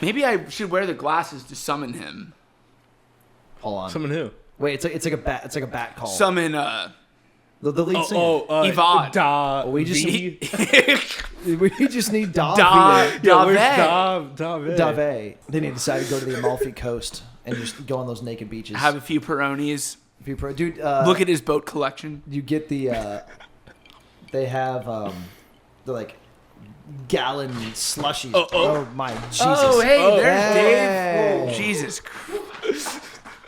Maybe I should wear the glasses to summon him. Hold on. Summon who? Wait, it's like a bat. It's like a bat call. Summon the lead singer. Yvonne. We just need Dave. Dave. Then he decided to go to the Amalfi Coast and just go on those naked beaches. Have a few Peronis. Dude, look at his boat collection. You get the. They have the like gallon slushies. Oh my Jesus! Oh hey, there's hey. Dave. Oh, Jesus Christ.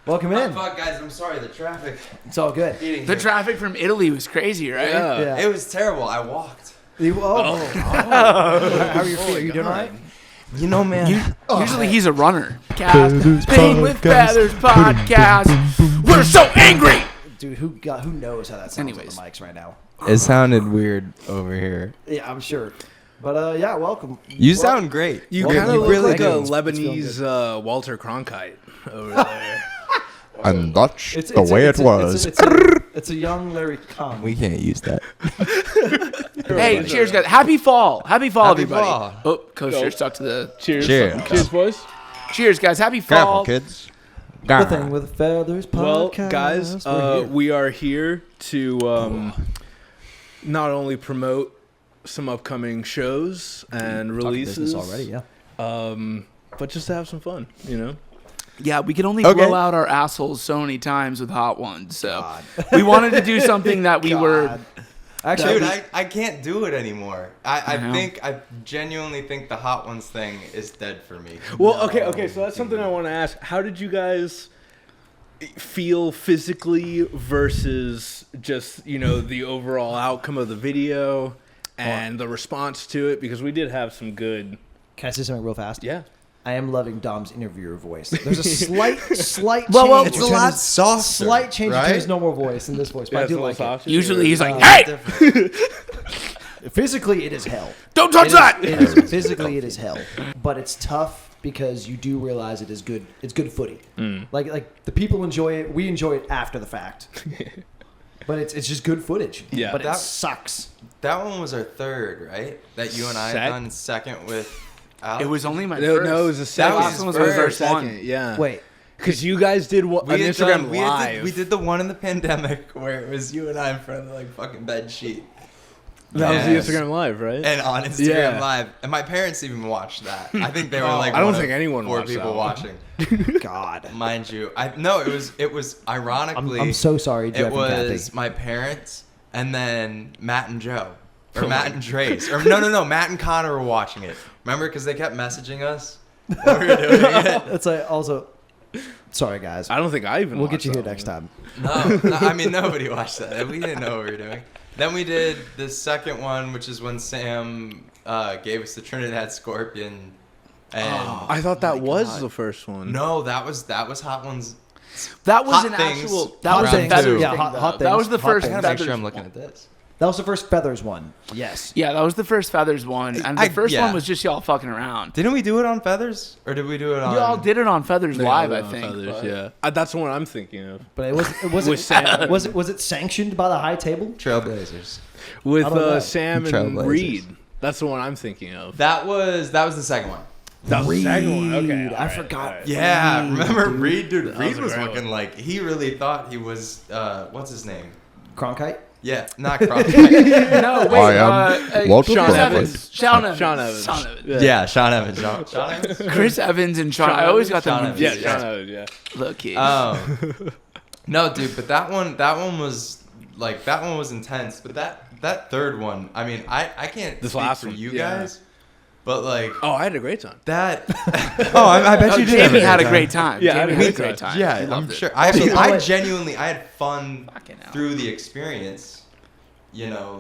Welcome in. Fuck, guys, I'm sorry. The traffic. It's all good. The traffic from Italy was crazy, right? Yeah. It was terrible. I walked. How are you feeling? You doing all right? You know, man. Usually he's a runner. Spain with Feathers podcast. We're so angry. Dude, who knows how that sounds Anyways. on the mics right now? It sounded weird over here. Yeah, I'm sure. But yeah, welcome. You sound great. You Well, kind of you look really like do. a It's Lebanese Walter Cronkite over there. And that's It's the way it was. It's a young Larry Kong. We can't use that. Hey, cheers, guys. Happy fall. Happy fall, Happy everybody. fall. Oh, Coaster stuck to the... Cheers. Cheers. Cheers, boys. Cheers, guys. Happy Careful, fall. kids. The Thing with Feathers Well, podcast. guys, we are here to not only promote some upcoming shows and releases already, yeah. but just to have some fun, you know? Yeah, we can only Okay. blow out our assholes so many times with hot ones. So we wanted to do something that we were... Actually, Dude, I can't do it anymore. I know. genuinely think the Hot Ones thing is dead for me. Well, okay, so that's something I want to ask. How did you guys feel physically versus just, the overall outcome of the video and the response to it? Because we did have some good... can I say something real fast? Yeah. I am loving Dom's interviewer voice. There's a slight change. Well, it's a between lot his- softer, Slight change right? between his normal voice and this voice, but I it's a do little like it. softer. Usually he's like, Different. hey, Physically, it is hell. don't touch that. Physically, it is hell. But it's tough because you do realize it is good. It's good footy. Like the people enjoy it. We enjoy it after the fact. But it's just good footage. Yeah. But it That- sucks. That one was our third, right? That you and I Sec- done second with Alex. It was only my No, first. it was the second. was last his one was my first. first second, one. yeah. Wait. Because you guys did an had Instagram done- live. we did the one in the pandemic where it was you and I in front of the fucking bed sheet. That Yes. was the Instagram live, right? And on Instagram Yeah. Live. And my parents even watched that. I think they were like I don't one of think anyone 4 watched people that one. watching. God. Mind you. It was ironically I'm so sorry, Jeff it and was Kathy. my parents and then Matt and Joe. Or Matt and Trace. Or no, Matt and Connor were watching it. Remember? Because they kept messaging us when we were doing it. It's like also. Sorry, guys. I don't think I even We'll get watched you here that next one. time. No, I mean nobody watched that. We didn't know what we were doing. Then we did the second one, which is when Sam gave us the Trinidad Scorpion. And I thought that was the first one. no, that was Hot Ones. That was Hot an Things. actual. That Hot was a Things. feathers Yeah, thing. hot though. things. That was the Hot first things. I gotta make feathers. sure I'm looking at this. That was the first Feathers one. Yes. Yeah, that was the first feathers one, and the first yeah. one was just y'all fucking around. Didn't we do it on Feathers, or did we do it on? Y'all did it on Feathers They Live, had I it on think. Feathers, but- yeah. That's the one I'm thinking of. But it was With Sam. was it sanctioned by the high table? Trailblazers. With I don't know. Sam and Trailblazers. Reed. That's the one I'm thinking of. That was the second one. That was the second one. Okay. Reed, I alright, forgot. alright. Yeah, Reed, remember dude. Reed? Dude, That Reed was a was great looking one. like he really thought he was. What's his name? Cronkite? Yeah, not Crockett. No, wait. I am Walter Chris Cronkite. Evans. Sean Evans. Sean Evans. Sean Evans. Yeah, Sean Evans. Sean Evans. Chris Evans and Sean. I always got Sean them Evans. Yeah, confused. Sean Evans, yeah. Low key. No, dude, but that one was like that one was intense. But that third one, I mean, I can't This speak last for one, you yeah. guys, but like Oh, I had a great time. that. I bet you did. Jamie had a great time. Yeah, Jamie I had a had a great good time. Yeah, He I'm loved it. sure. I mean, I genuinely had fun Fucking hell. through the experience. You know,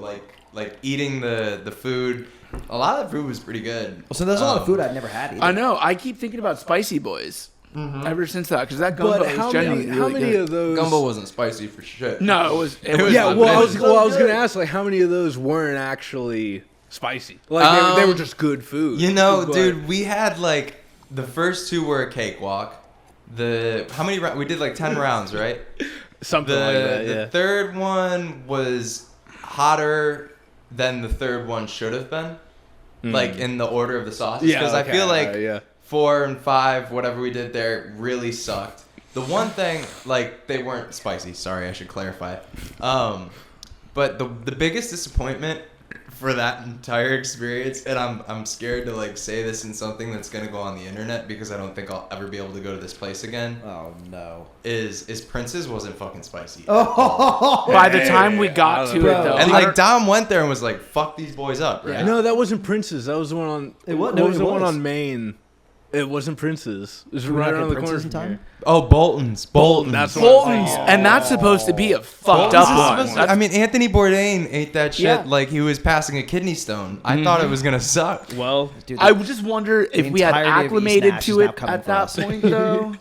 like eating the food. A lot of the food was pretty good. So there's a lot of food I've never had either. I know. I keep thinking about Spicy Boys ever since that, because that gumbo But is how genuinely many, how really many good. of those... Gumbo wasn't spicy for shit. No, it was. It was Yeah, not well, I bad. was going to ask, like, how many of those weren't actually spicy? Like, they were just good food. You know, But- dude, we had like the first two were a cakewalk. How many we did like 10 rounds, right? Something like that, The yeah. third one was hotter than the third one should have been. Like in the order of the sauces. Yeah, Because I okay, feel like yeah. 4 and 5, whatever we did there, really sucked. The one thing, like, they weren't spicy. Sorry, I should clarify. But the biggest disappointment for that entire experience, and I'm scared to like say this in something that's gonna go on the internet because I don't think I'll ever be able to go to this place again. Oh no. Is Prince's wasn't fucking spicy. By the time we got to it, though, And like Dom went there and was like, "Fuck these boys up," right? No, that wasn't Prince's. That was the one on. What was it the one was. on Main? It wasn't Prince's. It was Did we right not around get the corner Prince's from in here. time? Oh, Bolton's. That's what Bolton's, and that's supposed to be a fucked up one. I mean, Anthony Bourdain ate that shit Yeah. like he was passing a kidney stone. I thought it was gonna suck. Well, Dude, I would just wonder if we had entirety of East acclimated Nash to is now it coming at for that us. point, though,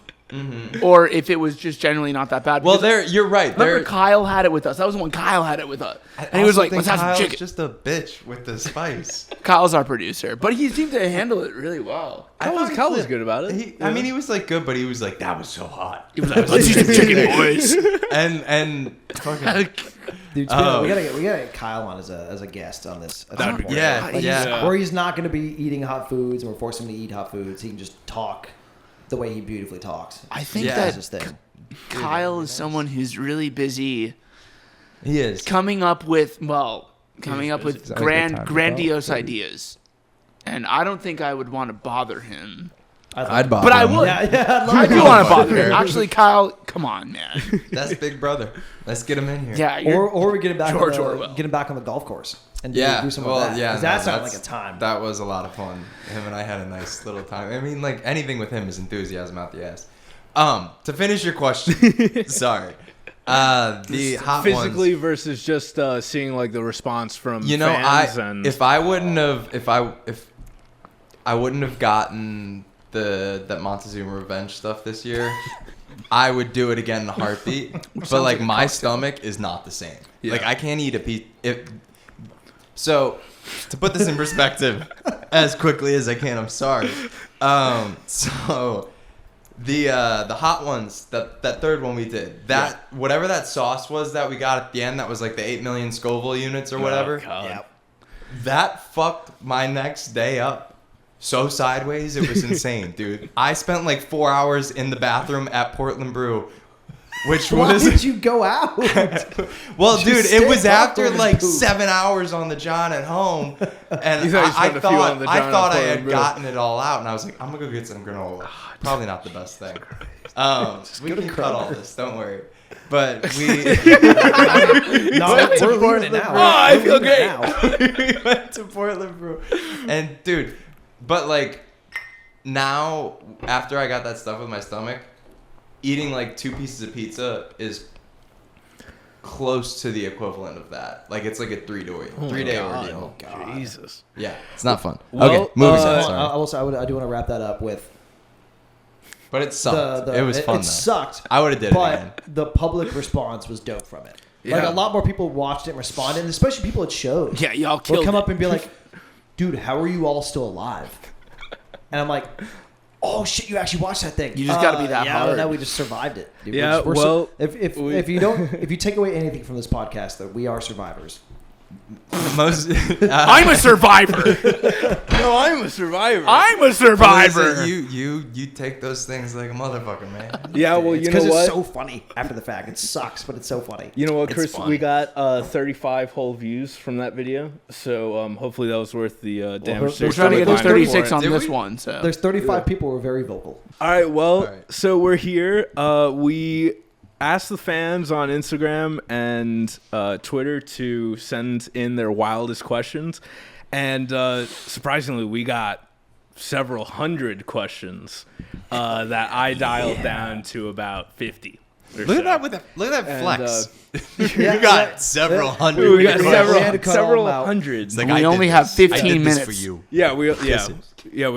or if it was just generally not that bad. Well, Because you're right. remember Kyle had it with us. That was when Kyle had it with us, and he was like, "Let's have some Kyle's chicken." just a bitch with the spice. Kyle's our producer, but he seemed to handle it really well. Kyle was good about it. I mean, he was like good, but he was like, "That was so hot." He was like, "Let's eat some chicken, boys." And fucking Dude, we gotta get Kyle on as a guest on this. at some point. yeah. Where he's not gonna be eating hot foods, and we're forcing him to eat hot foods. He can just talk the way he beautifully talks. I think Yeah. that That's his thing. Kyle is someone who's really busy He is. coming up with Is that a good time to grandiose go? ideas, and I don't think I would want to bother him. I'd bother But I him. would. Yeah, I do want to bother him. Actually, Kyle, come on, man. That's Big Brother. Let's get him in here. Yeah, you're, or we get him back. George on the, Orwell. Get him back on the golf course and Yeah, do some well, of that. yeah, 'Cause no, that sounded that's- like a time. That was a lot of fun. Him and I had a nice little time. I mean, like anything with him is enthusiasm out the ass. To finish your question, sorry. The hot Physically ones, versus just seeing like the response from you know, fans and if I wouldn't have gotten that Montezuma revenge stuff this year, I would do it again in a heartbeat. But like my stomach is not the same. Yeah. Like I can't eat a piece. So to put this in perspective as quickly as I can, I'm sorry. So the hot ones, that third one we did, that whatever that sauce was that we got at the end, that was like the 8 million Scoville units or whatever. Yep. That fucked my next day up so sideways. It was insane, dude. I spent like 4 hours in the bathroom at Portland Brew, which Why was did you go out? well, Just dude. It stay was up after and like poop. 7 hours on the John at home, and You thought you I spent a few on the I John thought at I Portland had Brew. gotten it all out, and I was like, I'm gonna go get some granola. Probably not the best thing. We can cut all this. Don't worry. But we No, we're leaving it now. Oh, I We're feel leaving it great. now. we went to Portland Brew, and dude, but like now after I got that stuff with my stomach, eating like 2 pieces of pizza is close to the equivalent of that. Like it's like a 3-day ordeal. Jesus. Yeah, it's not fun. Well, okay, moving on. I Sorry. also I do want to wrap that up with But it sucked. the it was fun It though. sucked. I would have did it again. But the public response was dope from it. Like Yeah. a lot more people watched it and responded, and especially people at shows. Yeah, y'all Will killed come it. up and be like, "Dude, how are you all still alive?" And I'm like, "Oh shit, you actually watched that thing." You just gotta be that yeah, hard. No, we just survived it. Dude. Yeah, We're well, if you take away anything from this podcast, that we are survivors. Most. I'm a survivor. No, I'm a survivor. I'm a survivor. Listen, you take those things like a motherfucker, man. Yeah, well, It's you know because what? it's so funny after the fact. It sucks, but it's so funny. You know what, It's Chris? fun. We got 35 whole views from that video, so hopefully that was worth the damage. We're We're trying to get There's to 36 34. on Did this we? one. So There's 35 people who were very vocal. All right, well, All right. so we're here. We asked the fans on Instagram and Twitter to send in their wildest questions, and surprisingly, we got several hundred questions that I dialed down to to 50. or Look so. at that look at that And, flex. Yeah, you got yeah. several Yeah. hundred. We got Yeah, several, we had to cut all several them out. hundreds. It's like, We I did only have this. 15 I did this minutes. for you. Yeah, we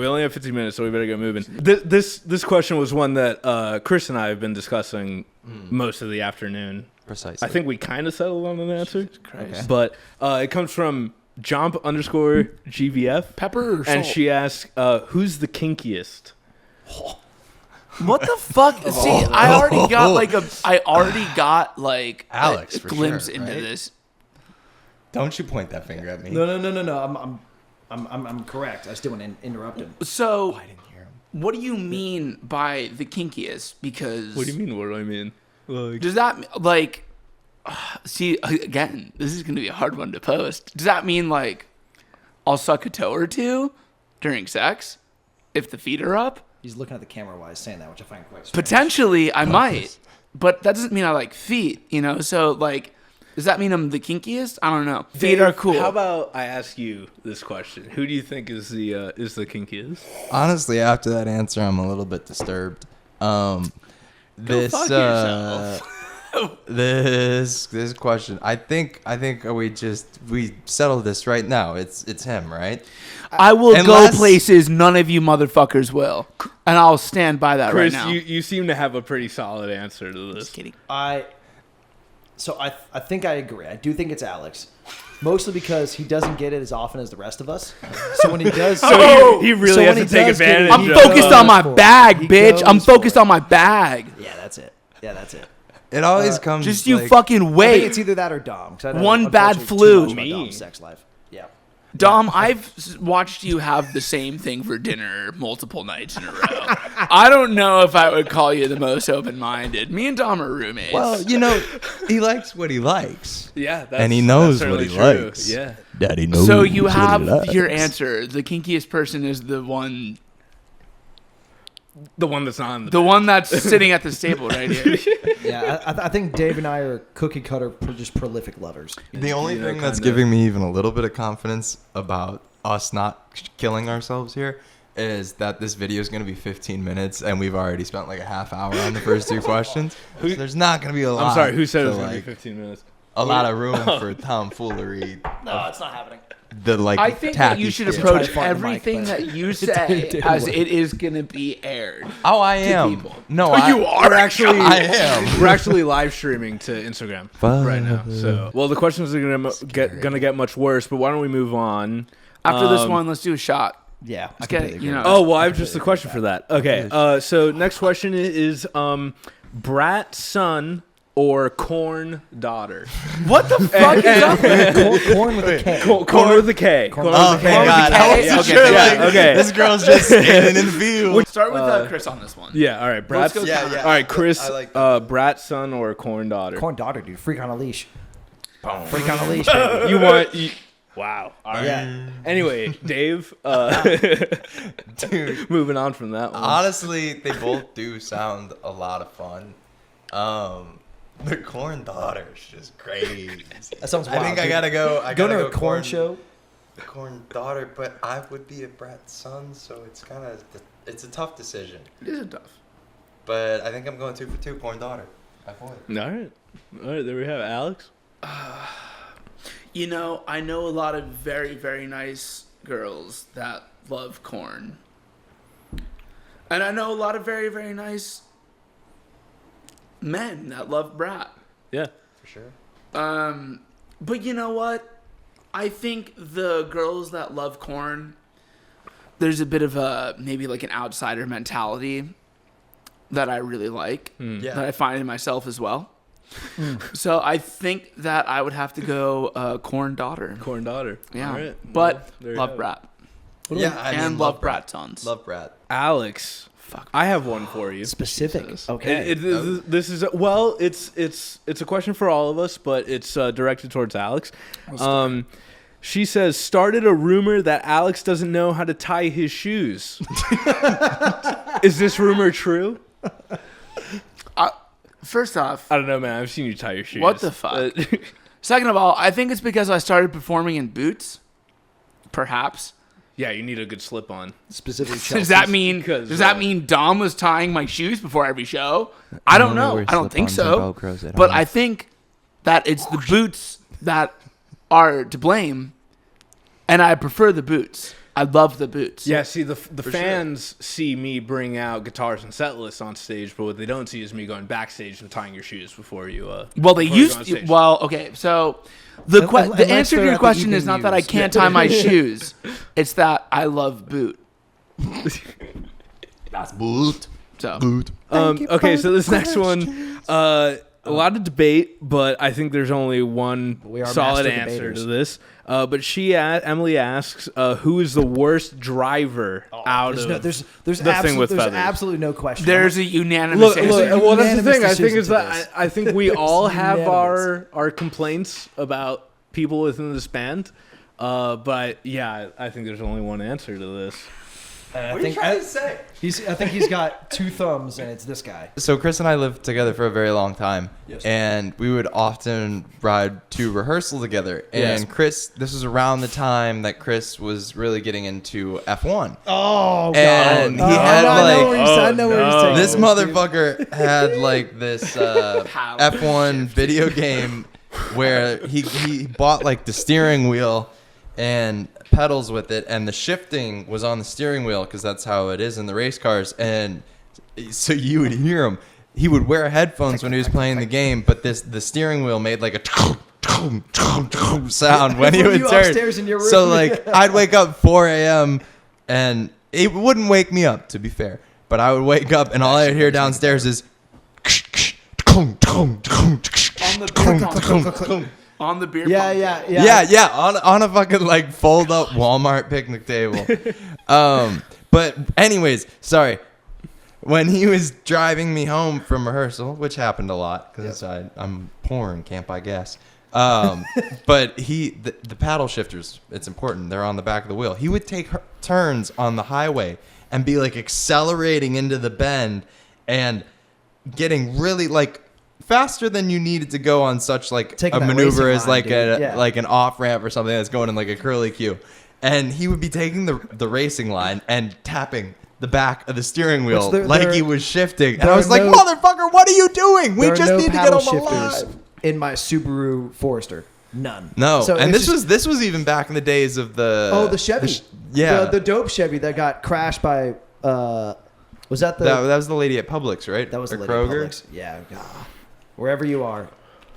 only have 15 minutes, so we better get moving. This question was one that Chris and I have been discussing most of the afternoon. Precisely. I think we kind of settled on an answer, Christ. but it comes from Jomp_GVF, pepper or and salt? she asks, "Who's the kinkiest?" What the fuck? See, I already got like Alex, a for glimpse sure, into right? this. Don't you point that finger at me. No. I'm correct. I still want to interrupt him. So I didn't hear him. what do you mean by the kinkiest? Because What do you mean? What do I mean? Like, does that like? See, again, this is going to be a hard one to post. Does that mean like I'll suck a toe or two during sex if the feet are up? He's looking at the camera while he's saying that, which I find quite strange. Potentially, I might, but that doesn't mean I like feet. So like, does that mean I'm the kinkiest? I don't know. Feet Dave, are cool. How about I ask you this question? Who do you think is the kinkiest? Honestly, after that answer, I'm a little bit disturbed. This fuck yourself. this question, I think we settled this right now. It's him, right? I will Unless- go places none of you motherfuckers will, and I'll stand by that Chris, right now. you seem to have a pretty solid answer to this. Just kidding. I think I agree. I do think it's Alex. Mostly because he doesn't get it as often as the rest of us. So when he does... He really has when to take does get it, advantage I'm of- focused on my goes for it. bag, He bitch. I'm goes for focused it. on my bag. Yeah, that's it. Yeah, that's it. It always comes. Just you like, fucking I think wait. it's either that or Dom. 'Cause I know, One bad unfortunately, flu. too much about Me. Dom's sex life. Yeah. Dom, I've watched you have the same thing for dinner multiple nights in a row. I don't know if I would call you the most open-minded. Me and Dom are roommates. Well, he likes what he likes. Yeah, that's, And he knows that's what certainly he true. likes. Yeah. Daddy knows. so you what he have likes. your answer. The kinkiest person is the one The one that's not on The one that's sitting at this table right here. Yeah, I think Dave and I are cookie cutter, just prolific lovers. The only thing that's kinda- giving me even a little bit of confidence about us not killing ourselves here is that this video is going to be 15 minutes and we've already spent like a half hour on the first two questions. So there's not going to be a lot. I'm sorry, who said it to, was going to like, be 15 minutes? a lot of room for tomfoolery. No, it's not happening. The like I think that you tacky should shit. approach Try to find the mic, everything but- that you say as it is going to be aired. Oh, I am. people. No, You are We're actually I am. we're actually live streaming to Instagram right now. So, well, the questions are gonna get much worse. But why don't we move on? After this one, let's do a shot. Yeah, I Let's get completely it, you agree. know. Oh well, I have just a question for that. Okay, so next question is brat son or corn daughter? What the fuck is up? Corn with a K. Corn with a K. Corn with Oh, a K. thank God. I wasn't Yeah, sure. okay, Like, yeah, okay. This girl's just standing in the field. Start with Chris on this one. Yeah. All right, brat. Let's go Yeah, yeah. All right, Chris. I like that. Brat son or corn daughter? Corn daughter, dude. Freak on a leash. Freak on a leash, baby. You want? Wow. All right. Yeah. Anyway, Dave. Dude, Moving on from that one. honestly, they both do sound a lot of fun. The corn daughter's just crazy. That sounds I wild. think I dude. gotta go. I Go gotta to go a corn show. The corn daughter, but I would be a brat's son, so it's kind of it's a tough decision. It isn't tough. But I think I'm going 2 for 2. Corn daughter. I won. All right. There we have it. Alex. You know, I know a lot of very, very nice girls that love corn. And I know a lot of very, very nice men that love brat. Yeah. For sure. But you know what? I think the girls that love corn, there's a bit of a, maybe like an outsider mentality that I really like, Yeah. that I find in myself as well. So I think that I would have to go corn daughter. Corn daughter. Yeah. All right. But Well, there you love have it. brat. Yeah, I and mean, love brat tons. Love brat. Alex. Fuck. I have one for you. Specific. Jesus. Okay. This is well, it's a question for all of us, but it's directed towards Alex. She says, started a rumor that Alex doesn't know how to tie his shoes. Is this rumor true? First off, I don't know, man. I've seen you tie your shoes. What the fuck? Second of all, I think it's because I started performing in boots. Perhaps. Yeah, you need a good slip on. Specifically, Does that Chelsea's. mean? Because, Does that mean Dom was tying my shoes before every show? I don't know. I don't think so. But I think that it's the boots that are to blame, and I prefer the boots. I love the boots. Yeah, see, the fans see me bring out guitars and set lists on stage, but what they don't see is me going backstage and tying your shoes before you. Well, they before you used go on to. stage. Well, okay. So the Unless answer to they're your at the question is evening not that I news. can't tie my shoes. It's that I love boot. That's boot. So Boot. Okay, so this next one, a lot of debate, but I think there's only one We are solid master answer debaters. to this. But Emily asks, who is the worst driver out of There's feathers. absolutely no question. There's a unanimous Look, answer. well, that's the unanimous thing. I think decision is to that this. I think we all have unanimous. our complaints about people within this band. But yeah, I think there's only one answer to this. I What are you trying to say? I think he's got 2 thumbs, and it's this guy. So Chris and I lived together for a very long time, and we would often ride to rehearsal together. And Yes. Chris, this was around the time that Chris was really getting into F1. Oh, God. And he had, I know like- where he's, I know where he's taking This dude. motherfucker had like this F1 video game where he bought like the steering wheel and pedals with it, and the shifting was on the steering wheel because that's how it is in the race cars. And so you would hear him. He would wear headphones when he was playing the game, but the steering wheel made like a sound when he Were would you turn. upstairs in your room? So like I'd wake up 4 a.m. and it wouldn't wake me up, to be fair, but I would wake up and all I'd hear downstairs is On the beer pong table. yeah on a fucking like fold up Walmart picnic table. But anyways, sorry. When he was driving me home from rehearsal, which happened a lot because I'm poor and can't buy gas. But the paddle shifters, it's important. They're on the back of the wheel. He would take turns on the highway and be like accelerating into the bend and getting really like faster than you needed to go on such like Taking a that maneuver racing as line, like dude. Yeah. like an off ramp or something that's going in like a curly cue. And he would be taking the racing line and tapping the back of the steering wheel Which like there- he was shifting. And there I was are like, no- motherfucker, what are you doing? We There are just no need to get paddle him shifters alive. in my Subaru Forester. None. No, So and it's this was even back in the days of the the Chevy. yeah, The dope Chevy that got crashed by. Was that the? that was the lady at Publix, right? that was Or the lady at Kroger. Publix. Yeah. God. Wherever you are,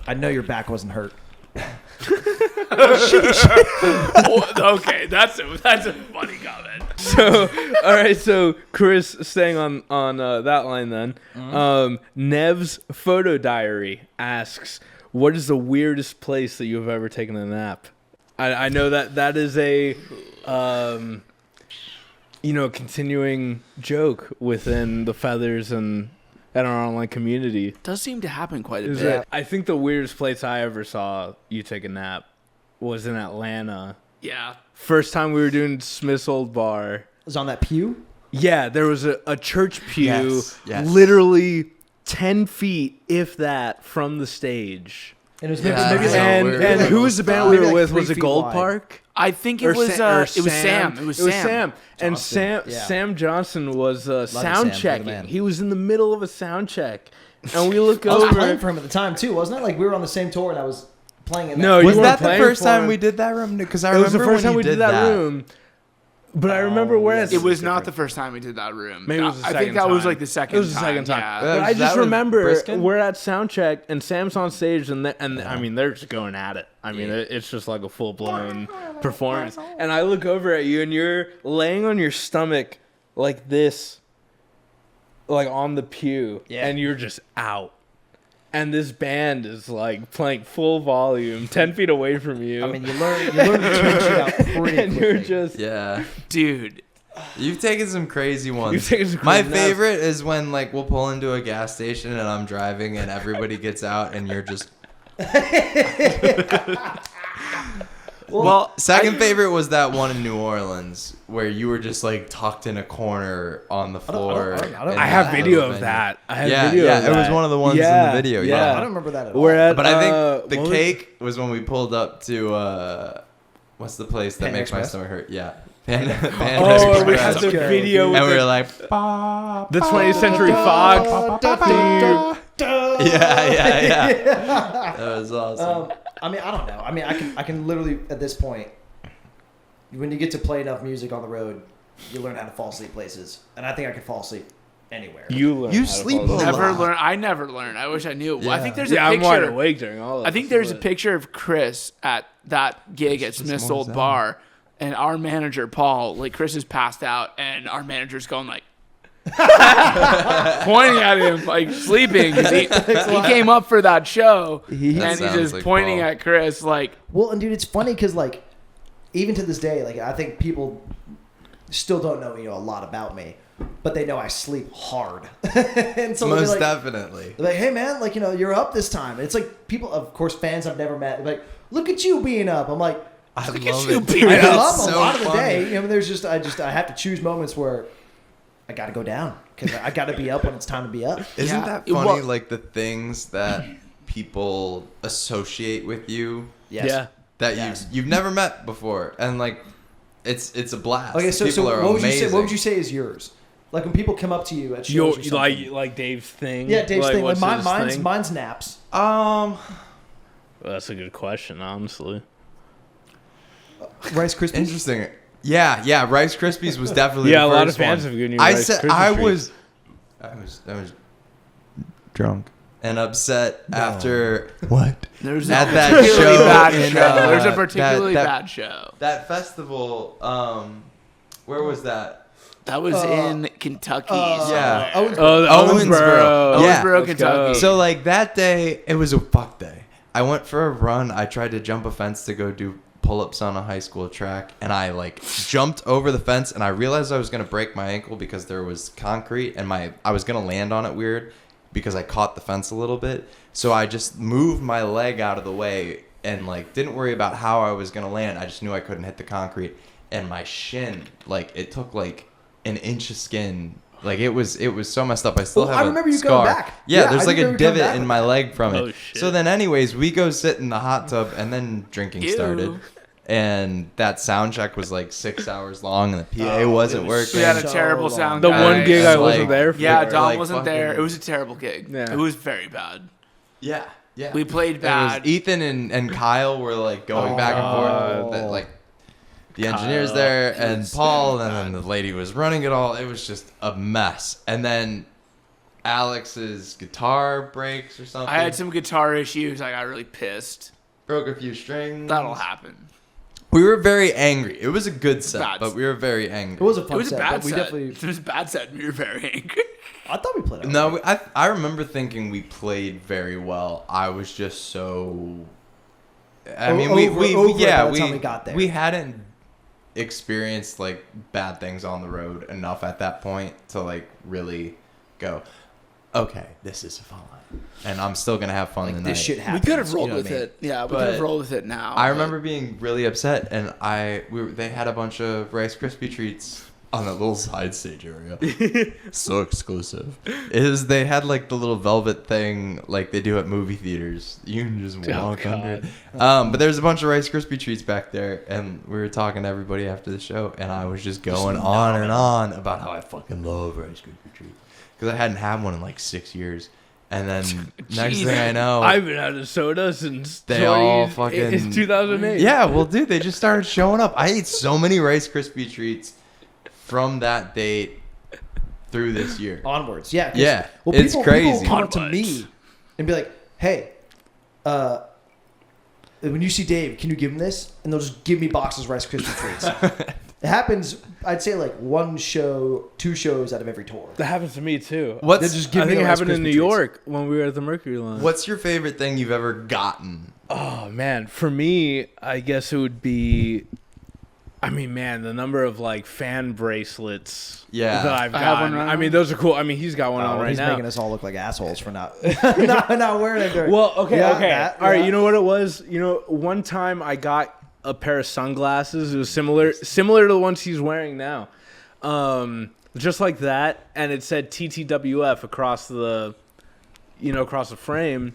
I know your back wasn't hurt. Okay, that's a funny comment. So, all right. So, Chris, staying on that line then. Nev's photo diary asks, "What is the weirdest place that you have ever taken a nap?" I know that is a continuing joke within the Feathers and our online community. It does seem to happen quite a Is bit. that I think the weirdest place I ever saw you take a nap was in Atlanta. Yeah. First time we were doing Smith's Old Bar. It was on that pew. Yeah, there was a church pew Yes. literally 10 feet, if that, from the stage. And it was Yeah, maybe so And weird. and who was the band we Maybe were like with? 3 Was it feet Gold wide. Park? I think it was Sam. It was Sam. And Johnson. Sam Johnson was Sam, sound you're the checking. man. He was in the middle of a sound check. And we look I was playing over. for him at the time too, wasn't it? Like we were on the same tour, and I was playing in. No, that. you Was weren't that the playing first for time him. we did that room? Because I It was the remember first when time you we did that room. But I remember where yes. It was not the first time we did that room. Maybe it was the I second think that was time. like the second It was the time. second time. Yeah. But I That just was remember Briskin? we're at soundcheck and Sam's on stage and I mean they're just going at it. I mean it's just like a full blown performance. And I look over at you and you're laying on your stomach like this, like on the pew, and you're just out. And this band is like playing full volume, 10 feet away from you. I mean, you learn to tune shit out pretty and you're quickly. just Yeah. Dude. You've taken some crazy ones. You've taken some My crazy naps. favorite is when like we'll pull into a gas station and I'm driving and everybody gets out and you're just. Well, Second favorite was that one in New Orleans where you were just like tucked in a corner on the floor. I don't in I have that video little of venue. that. I have Yeah, video yeah, of it was that. one of the ones in the video, yeah. I don't remember that at all. We're at, But I think the what was- cake was when we pulled up to what's the place that Panda makes my Express? sort hurt? Yeah, Panda, Panda Oh, we Express. had the Let's go, video dude. with And we were the, like, the 20th Century Fox. yeah. That was awesome. I mean, I don't know. I mean, I can literally at this point, when you get to play enough music on the road, you learn how to fall asleep places, and I think I can fall asleep anywhere. You learn You how to sleep follow a the- Never lot. learned. I never learned. I wish I knew. I think there's Yeah, a I'm wide picture. awake during all of I think this, there's a but- picture of Chris at that gig at Smith's more Old zen. Bar, and our manager Paul, like Chris is passed out, and our manager's going like, pointing at him like sleeping. 'Cause he came up for that show, and he's sounds just like pointing Paul. at Chris like. Well, and dude, it's funny because like, even to this day, like I think people still don't know a lot about me, but they know I sleep hard. And so they'll be Most like, definitely. they're like, hey man, like you're up this time. And it's like people, of course, fans I've never met. They're like, look at you being up. I'm like, I Look at love you it. being I'm up. up It's a so lot of the funny. day. There's just I have to choose moments where I got to go down because I got to be up when it's time to be up. Isn't Yeah. that funny? Well- Like the things that people associate with you Yes. Yeah. that Yes. you've never met before, and like it's a blast. Okay, so people are what would you amazing. say? What would you say is yours? Like when people come up to you at shows or something. like Dave's thing. Yeah, Dave's thing. Like what's his thing? mine's naps. Well, that's a good question, honestly. Rice Krispies. Interesting. Yeah. Rice Krispies was definitely Yeah, the a lot first of fans one. have given you I Rice said Krispie I treats. was drunk and upset after What? There's At a that particularly show bad in, show. There's a particularly that- bad show. that festival. Where was that? That was in Kentucky. Yeah. somewhere. Owensboro. Yeah. Owensboro, Let's Kentucky. go. So like that day, it was a fuck day. I went for a run. I tried to jump a fence to go do pull-ups on a high school track, and I like jumped over the fence, and I realized I was gonna break my ankle because there was concrete, and I was gonna land on it weird because I caught the fence a little bit. So I just moved my leg out of the way and like didn't worry about how I was gonna land. I just knew I couldn't hit the concrete, and my shin, like it took like an inch of skin. Like it was so messed up. I still Well, have I remember a you scar. going back. Yeah, Yeah, there's I like a remember you coming divot back in with my leg from Oh, it. shit. So then anyways, we go sit in the hot tub, and then drinking Ew. started. And that sound check was like 6 hours long, and the PA wasn't it was working. We had a So terrible long. sound The guy. one gig I And, wasn't there for. Yeah, Dom like, wasn't there. fucking- It was a terrible gig. Yeah. It was very bad. Yeah. We played It was bad. Ethan and Kyle were like going back and forth. That, like the engineers Kyle. there and Paul, and then the lady was running it all. It was just a mess. And then Alex's guitar breaks or something. I had some guitar issues. I got really pissed. broke a few strings. That'll happen. We were very angry. It was a good set, Bad. but we were very angry. It was a It fun was a set, bad but we set. definitely. It was a bad set. And we were very angry. I thought we played. No, I remember thinking we played very well. I was just so. I mean, Over it yeah, by the time we got there. we hadn't experienced like bad things on the road enough at that point to like really go, okay, this is fun, and I'm still gonna have fun Like tonight. this shit We happens. could have rolled you know with what I mean? it. Yeah, we But could have rolled with it now. I but- remember being really upset, and they had a bunch of Rice Krispie treats on that little side stage area. So exclusive. They had like the little velvet thing like they do at movie theaters. You can just walk under it. But there's a bunch of Rice Krispie treats back there, and we were talking to everybody after the show, and I was just going on and on about how I fucking love Rice Krispie treats because I hadn't had one in like 6 years. And then next thing I know, I haven't had a soda since They all fucking- it's 2008. yeah, well, dude, they just started showing up. I ate so many Rice Krispie treats from that date through this year. Onwards, yeah. 'cause- Yeah, well, it's people crazy. come up to Onwards. me and be like, "Hey, when you see Dave, can you give him this?" And they'll just give me boxes of Rice Krispie treats. It happens, I'd say, like 1 show, 2 shows out of every tour. That happens to me too. They What's just give I me think it the Rice happened in Krispie New treats. York when we were at the Mercury Lounge. What's your favorite thing you've ever gotten? Oh man, for me, I guess it would be. I mean, man, the number of like fan bracelets Yeah. that I've I have gotten. one right I mean, now. those are cool. I mean, he's got one on right he's now. making us all look like assholes for not not wearing it. during- Well, okay, Yeah, okay. that, All right, yeah. you know what it was? You know, one time I got a pair of sunglasses. It was similar to the ones he's wearing now. Just like that, and it said TTWF across the frame.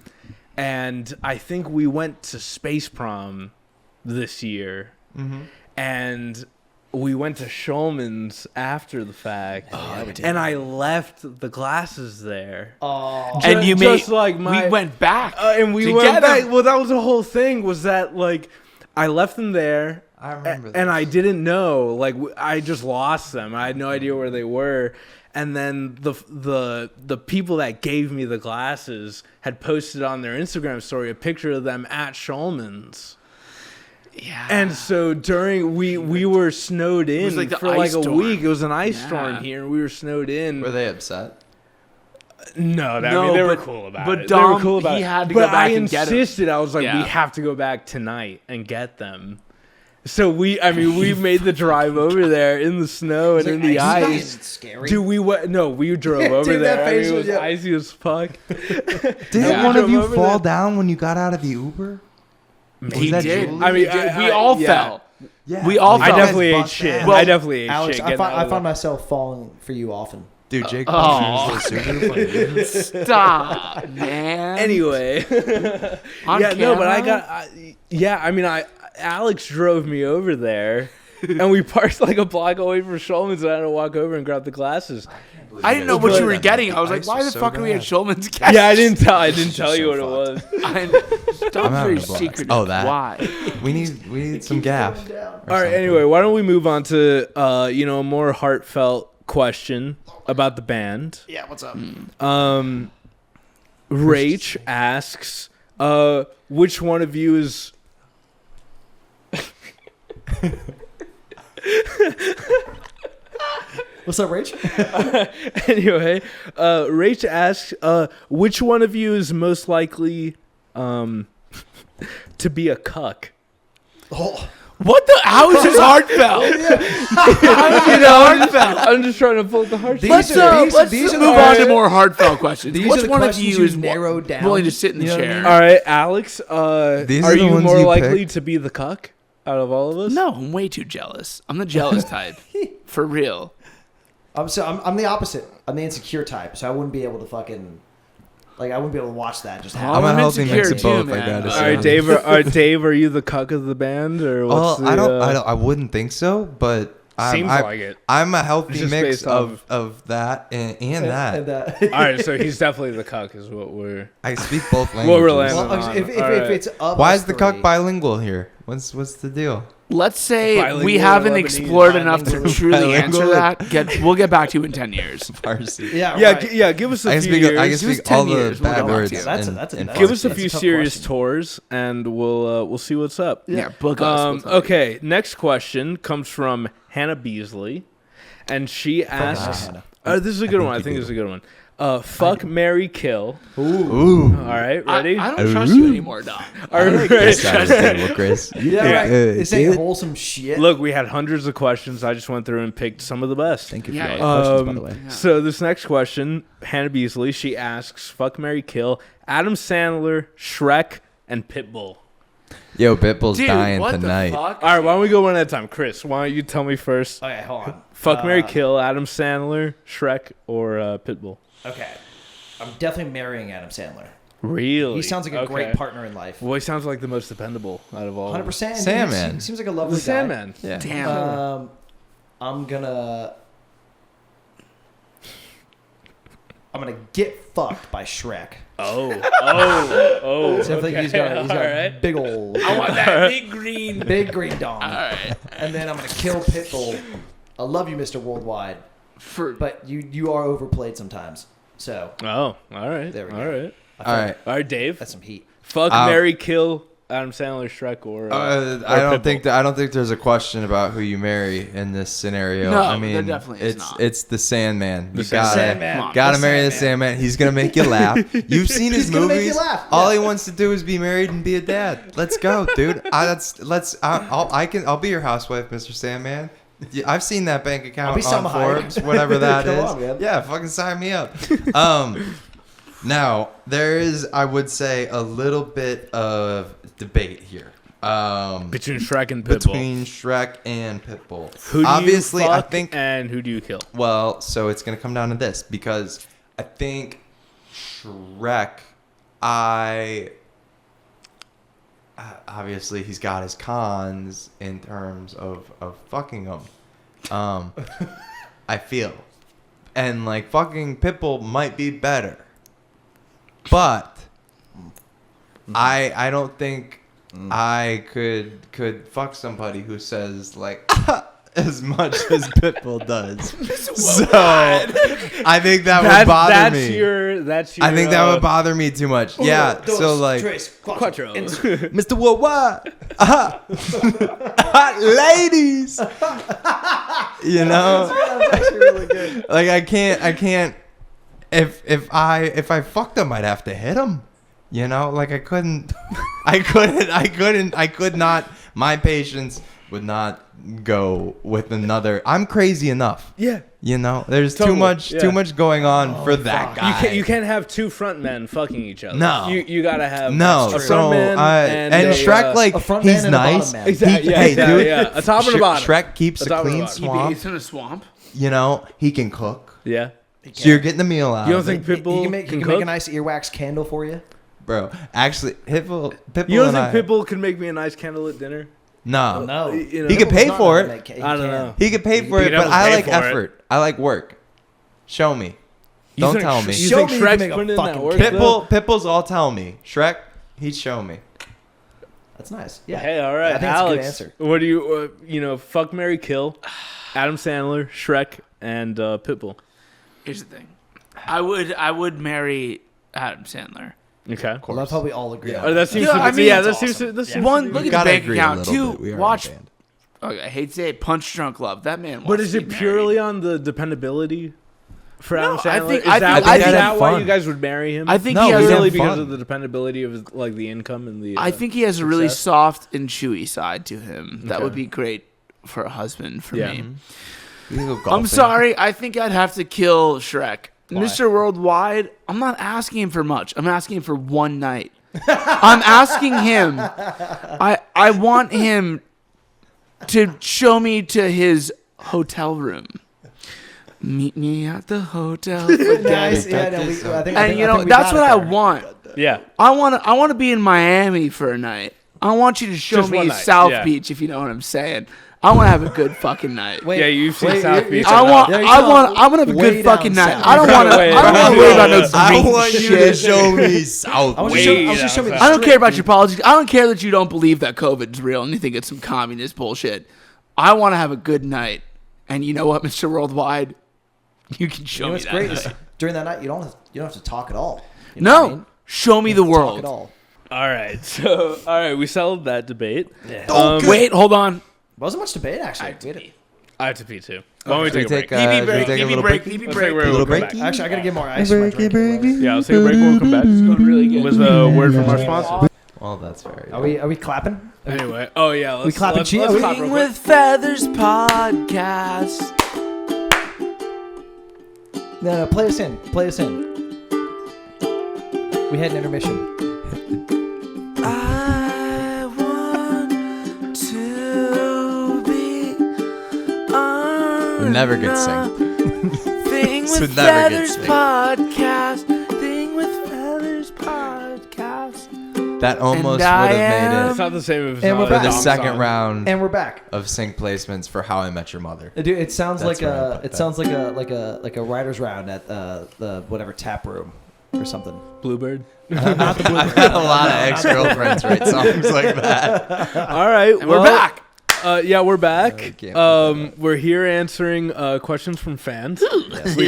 And I think we went to Space Prom this year. Mm-hmm. And we went to Shulman's after the fact. yeah, we did. And I left the glasses there. Oh, And you just made. like my, we went back. and we to went get back. them. Well, that was the whole thing. Was that like I left them there, I remember and this. I didn't know. Like I just lost them. I had no idea where they were. And then the people that gave me the glasses had posted on their Instagram story a picture of them at Shulman's. Yeah. And so during we were snowed in like the for ice like a storm. week. It was an ice Yeah. storm here, and we were snowed in. Were they upset? No, No, they were but- cool about but it. They were Dom, cool about he it. had to but go back I and get 'em. insisted. I was like, Yeah. we have to go back tonight and get them. So we made the drive over there in the snow and in the ice. It's scary. Dude, we drove over Dude, there. that I mean, face it was- was yeah. icy as fuck. Didn't one of Drove you over fall there. down when you got out of the Uber? He that did. Julie? I mean, He did. we I- all yeah. fell. Yeah. We all I fell. definitely ate bust shit. ass. Well, I definitely ate Alex, shit. I getting out of find there. myself falling for you often. Dude, Jake Oh. Paul's super funny. Stop, man. Anyway, On no, but camera? Alex drove me over there, and we parked like a block away from Schulman's, and I had to walk over and grab the glasses. I didn't know what you were getting. I was like, why the fuck are we at Schulman's Gas? Yeah, I didn't tell you so what it was. Stop I'm having very a blast. secretive. Oh, that. Why? We need some gas. All right. Anyway, why don't we move on to a more heartfelt question about the band? Yeah, what's up? Rach asks, which one of you is What's up, Rach? anyway, Rach asks, which one of you is most likely to be a cuck? Oh, What the? How is this heartfelt? I'm just trying to pull the heart. These Let's these are move the- on to more heartfelt questions. These Which are the one of questions you you is narrowed down. willing to sit in the You know what I chair? mean? All right, Alex, These are are the you ones more you likely picked? to be the cuck out of all of us? No, I'm way too jealous. I'm the jealous type. For real. I'm the opposite. I'm the insecure type, so I wouldn't be able to fucking I wouldn't be able to watch that just happen. I'm a I'm healthy mix insecure of both. too, I man. gotta All say. right, Dave. Are you the cuck of the band, or what's Well, I wouldn't think so, but Seems I'm like it. I'm a healthy Just mix based off- of that and that. And, All right, so he's definitely the cuck, is what we're. I speak both What we're languages. landing well, on. if All right. it's of Why us is the three, cuck bilingual here? What's the deal? Let's say Bilingual we haven't Lebanese, explored enough to bilingual. truly answer Bilingual. that. We'll get back to you in 10 years. Farsi. Yeah, Yeah, right. give us a I can few speak. I can years. Give us speak 10 all the years, we'll bad go back words. to you. That's in- a- in that's- Give us a Farsi. That's few a tough serious question. tours, and we'll see what's up. Yeah, book us. We'll tell you. Okay, next question comes from Hannah Beasley, and she asks. Hannah. This is a good one. I you think do. this is a good one. Fuck, marry, kill. Ooh. All right, ready? I don't trust you anymore, Dom. All right. This guy was terrible, Chris. Yeah, right. This ain't dude. wholesome shit. Look, we had hundreds of questions. I just went through and picked some of the best. Thank you Yeah, for all yeah. the questions, by the way. Yeah. So this next question, Hannah Beasley, she asks, fuck, marry, kill, Adam Sandler, Shrek, and Pitbull. Yo, Pitbull's Dude, dying what tonight. the fuck? All right, why don't we go one at a time? Chris, why don't you tell me first? Okay, hold on. Fuck, marry, kill, Adam Sandler, Shrek, or Pitbull? Okay. I'm definitely marrying Adam Sandler. Really? He sounds like a Okay. great partner in life. Well, he sounds like the most dependable out of all. 100%. Sandman. He seems like a lovely The Sandman. Yeah. Damn. guy. I'm gonna get fucked by Shrek. Oh. So I think he's got All a right. big old, I want that big green. big green dong. All right. And then I'm gonna kill Pitbull. I love you, Mr. Worldwide, For but you are overplayed sometimes. So Oh, all right. There we all go. right. All right. All right, Dave. that's some heat. Fuck, marry, kill, Adam Sandler, Shrek, or I don't think there's a question about who you marry in this scenario. No, I there mean, definitely is it's not. it's the Sandman. You Sandman. Come on. gotta The marry the Sandman. Sandman. He's gonna make you laugh. You've seen his He's gonna make you movies. laugh, All yeah. he wants to do is be married and be a dad. Let's go, dude. I'll be your housewife, Mr. Sandman. Yeah, I've seen that bank account I'll be on Salma Hayek. Forbes, whatever that Come is. on, man. Yeah, fucking sign me up. Now there is, I would say, a little bit of debate here. between Shrek and Pitbull. Between Shrek and Pitbull. Who do Obviously, you fuck I think. and who do you kill? Well, so it's gonna come down to this because I think Shrek. Obviously he's got his cons in terms of fucking him. I feel, and like fucking Pitbull might be better, but I don't think I could fuck somebody who says like as much as Pitbull does. So I think that would bother me. That's your. I think that would bother me too much. Yeah. So like, Quattro. Mr. Worldwide, hot ladies. You know, That's actually really good. like I can't. If I fucked him, I'd have to hit him. You know, like I could not. My patience would not go with another. I'm crazy enough. Yeah. You know, there's Totally, too much going on for that guy. You can't have two front men fucking each other. No. You gotta have No, a so front man and a, Shrek like a front he's man and a bottom nice. man. Exactly, Hey, dude, yeah. A top and a bottom. Shrek keeps A a top and a clean bottom. He swamp. bathes in a swamp. You know, he can cook. Yeah. So you're getting the meal out. You don't of think it. He Pitbull can make cook? a nice earwax candle for you. Bro, actually, Pitbull You don't and think I, Pitbull could make me a nice candle at dinner? No. No, You know, He could pay Pitbull's for not it. gonna make I don't know. He could pay for He it, can but I pay like for it. effort. I like work. Show me. You Don't think tell me. You Show think me you can Shrek's make a putting in that fucking work? candle. though? Pitbull's all tell me. Shrek, he'd show me. That's nice. Yeah. Hey, all right, I think Alex. it's a good answer. What do you fuck, marry, kill? Adam Sandler, Shrek, and Pitbull. Here's the thing. I would marry Adam Sandler. Okay. Well, that's how we all agree. Oh, on that seems Yeah, to be, I mean, yeah, it's that seems to, that seems One, to be look at the Gotta bank agree a account. little Two, bit. We are in a watch. band. Okay, I hate to say it, Punch Drunk Love. That man. But wants is to it be purely married. on the dependability for No, Adam I Sandler? think- is I that, think- is I that think- why fun. you guys would marry him? I think No, he has we Really have because fun. of the dependability of his, like the income and the. I think he has a really success. soft and chewy side to him. That Okay. would be great for a husband for Yeah. me. We can go I'm golfing. sorry. I think I'd have to kill Shrek. Why? Mr. Worldwide, I'm not asking him for much. I'm asking him for one night. I'm asking him. I want him to show me to his hotel room. Meet me at the hotel. Nice. Yeah, no, I think, And you know that's what I want. Yeah. I want to be in Miami for a night. I want you to show Just me one night, South yeah. Beach if you know what I'm saying. I want to have a good fucking night. Wait, Yeah, you've seen wait, South you're- Beach. you're I talking want about- I want to have a way good down fucking night. south. I don't want to Way I don't want down to worry about no south. I green want you to shit. show me South. I want Way you to down show me the south. I don't care about strip, your politics. I don't care that you don't believe that COVID's real and you think it's some communist bullshit. I want to have a good night. And you know what, Mr. Worldwide? You can show You know me what's that great night. is during that night you don't have to talk at all. You know what I No, mean? show me You the don't have to talk world. at all. All right. So, all right, we settled that debate. Wait, hold on. Wasn't much debate actually. We had a- I have to pee too. Why don't we Should we take a break? take, should we TV break, take a TV little break, break? TV Let's break. take a break. Little We'll come break? back. Actually, I gotta get more ice. in my drink. Yeah, let's take a break. We'll come back. Going really good. With a word from our sponsor. Well, that's very. Are we clapping? Anyway, oh yeah, let's clapping let's, cheese? let's Are we- clap real quick. With Feathers Podcast. No, play us in. Play us in. We had an intermission. I want to be on Never get synced. Thing So with never get Feathers synced. Podcast. Thing with Feathers Podcast. That almost would And I have made It's it not the same if it's And not we're a for back. the Dom second song. round And we're back. of sync placements for How I Met Your Mother. Dude, it sounds That's like where I a put it that. sounds like a writer's round at the whatever tap room or something. Bluebird. Not the I've had a lot of ex-girlfriends write songs like that. All right, And we're back. Yeah, we're back. I can't believe We're here answering questions from fans. We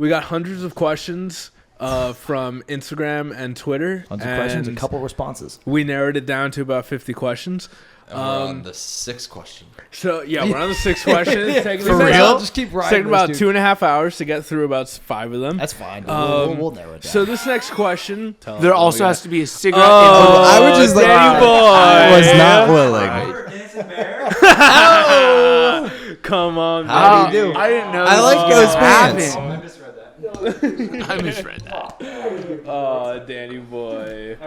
got hundreds of questions from Instagram and Twitter. Tons of questions, a and couple responses. We narrowed it down to about 50 questions. And we're on the sixth question. So yeah, we're on the 6 questions. Taking For about- real? Just keep It's riding. taking about this, 2.5 hours to get through about 5 of them. That's fine. Um, We'll narrow it down. So this next question. There also has to be a cigarette. Oh, I would just like. Danny boy. I was not willing. Come on, How man. do you do? I didn't know. I this like was those gonna pants. happen. I misread that. Oh, Danny boy.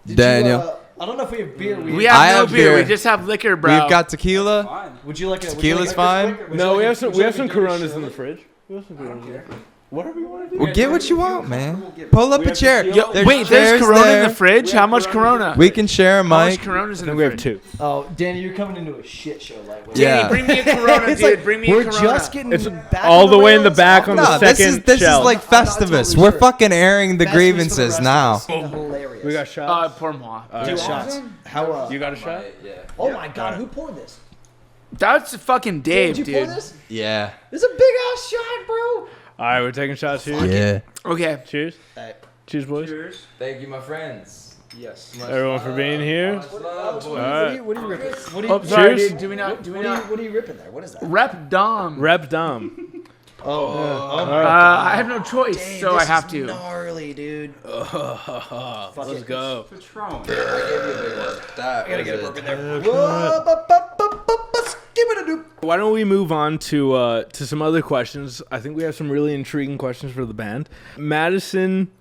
Did Daniel. You, I don't know if we have beer. We I have no have beer. beer. We just have liquor, bro. We've got tequila. Would you like a Tequila's fine. No, we have some Coronas in the fridge. We have some Coronas in the fridge. Whatever you want to do. Well, get what you want, man. Pull up a chair. Yo, There's wait, chairs there's Corona there. in the fridge? How much Corona? We can share a How much mic. Corona's in the We have fridge? 2. Oh, Danny, you're coming into a shit show lightweight. Yeah. Danny, bring me a Corona, It's dude. like, bring me a we're Corona. just getting It's back all on the way in the rails. back on the No, this is second shelf. like Festivus. totally We're sure. fucking airing the Festivus for the grievances rest now. of us. Hilarious. We got shots. Pour moi. Two shots. How? You got a shot? Oh my God, who poured this? That's fucking Dave, Did you pour dude. this? Yeah. This is a big ass shot, bro. All right, we're taking shots here. Yeah. Okay. Cheers. Hey. Cheers, boys. Cheers. Thank you, my friends. Yes. Everyone for being here. What All are right. you ripping? What are Oh, you, sorry, Cheers. dude. Do we not? what are you ripping there? What is that? Rep Dom. Rep Dom. I have no choice, so I have to. Gnarly, dude. Let's go. Patron. That I gotta get a burp in there. Why don't we move on to some other questions? I think we have some really intriguing questions for the band. Madison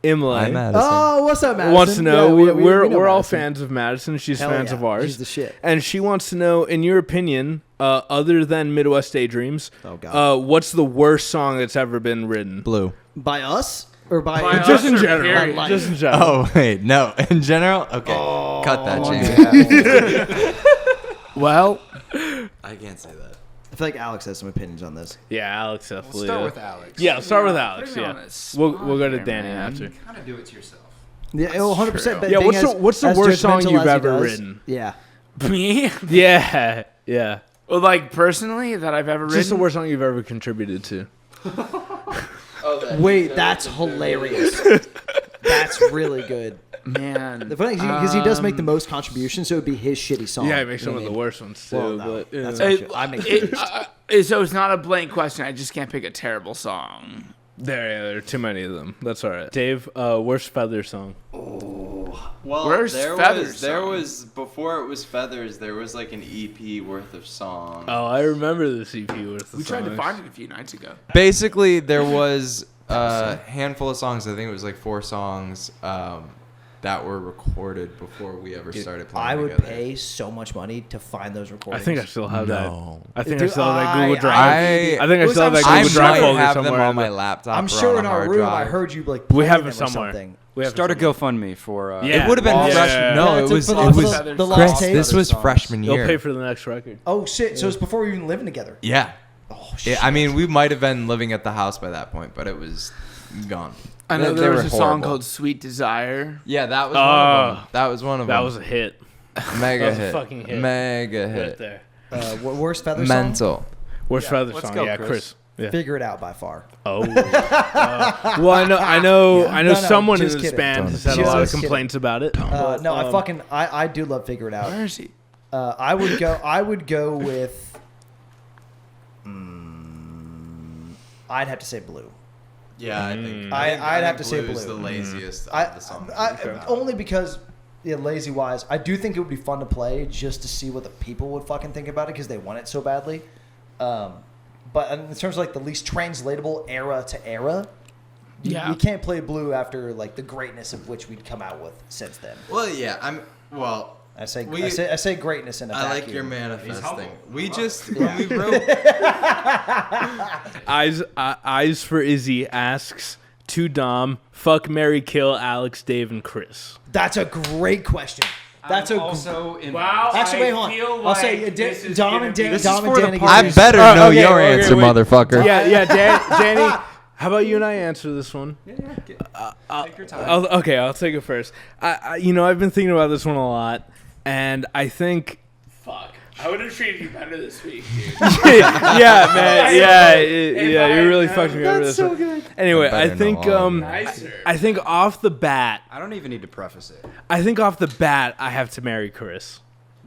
Imlay Hi, Madison. Oh, what's up, Madison? wants to know, Yeah, we know we're all Madison. fans of Madison. She's Hell fans yeah. of ours. She's the shit. And she wants to know, in your opinion, other than Midwest Daydreams, Oh, God. what's the worst song that's ever been written? Blue. By us? Or by By Just us in or general. period? Just in general. Oh, wait. No. In general? Okay. Cut that, Jamie. Well, I can't say that. I feel like Alex has some opinions on this. Yeah, Alex definitely. Let's start with Alex. Yeah, start with Put Alex. me on Yeah, the spot we'll go to here, Danny man. after. Kind of do it to yourself. Yeah, 100%. but Yeah, being what's the as worst song judgmental you've as he ever does, written? Yeah. me? Yeah, yeah. Well, like personally, that I've ever written. Just the worst song you've ever contributed to. Wait, that's hilarious. That's really good. Man. The funny thing is because he does make the most contributions, so it would be his shitty song. Yeah, he makes You some know of what the I mean? worst ones too. Well, no, but yeah. that's It- I make it- it, so it's not a blank question. I just can't pick a terrible song. There are too many of them. That's all right. Dave, worst feather song. Well, Where's Feathers there song? was before it was Feathers. There was like an EP worth of songs. Oh, I remember the CP with the We tried to songs. find it a few nights ago. Basically, there was a handful of songs. I think it was like 4 songs that were recorded before we ever started playing I would together. pay so much money to find those I recordings. think I still have No. that. I think I Dude, still have that Google I- Drive. I- I think I still have that I Google Drive might folder have them somewhere. on in my the- laptop. I'm or sure on in a our hard room drive. I heard you like We playing have them it or somewhere. something. We have Start a it somewhere. GoFundMe for. Yeah. It would have been Yeah. fresh. Yeah. No, Yeah, it to was. put It on was. the Chris, lost tape. this was songs. freshman You'll year. pay for the next record. Oh shit! So it's before we were even living together. Yeah. Oh Yeah, shit! I mean, we might have been living at the house by that point, but it was gone. I know They there were was a song horrible. called "Sweet Desire." Yeah, that was one of them. That was one of them. That was a hit. mega that was a hit. fucking hit. Mega Right hit. there. Worst feather song? Mental. Worst feather let's song. go, Yeah, Chris. Chris. Yeah. Figure it out by far. Oh. Well, I know. Yeah. I know No, someone in just this kidding. band has had a Just lot of kidding. complaints about it. No, I do love Figure It Out. Where is he? I would go with. I'd have to say Blue. Yeah, I think. I'd have to say Blue's Blue. the laziest I, of the songs. only because, yeah, lazy wise, I do think it would be fun to play just to see what the people would fucking think about it because they want it so badly. But in terms of like the least translatable era to era, Yeah. you can't play Blue after like the greatness of which we'd come out with since then. Well, yeah. I say We- I say greatness in a I like vacuum. your manifesting. humble. We just when we wrote. Eyes for Izzy asks to Dom, fuck, Mary, kill Alex, Dave, and Chris. That's a great question. That's I'm a also in. Wow. Actually, wait, hold on. I'll say this is Dom gonna and be- Dan. This is Dom and for the Danny. party. I get better Oh, know okay, your okay, answer, wait. motherfucker. Yeah, Danny. How about you and I answer this one? Take your time. I'll take it first. I've been thinking about this one a lot, and I think, Fuck. I would have treated you better this week, dude. yeah, man, If yeah, I you really had fucked me over That's this so one. good. Anyway, Better I think know all of that. Nicer. I think off the bat, I don't even need to preface it. I have to marry Chris.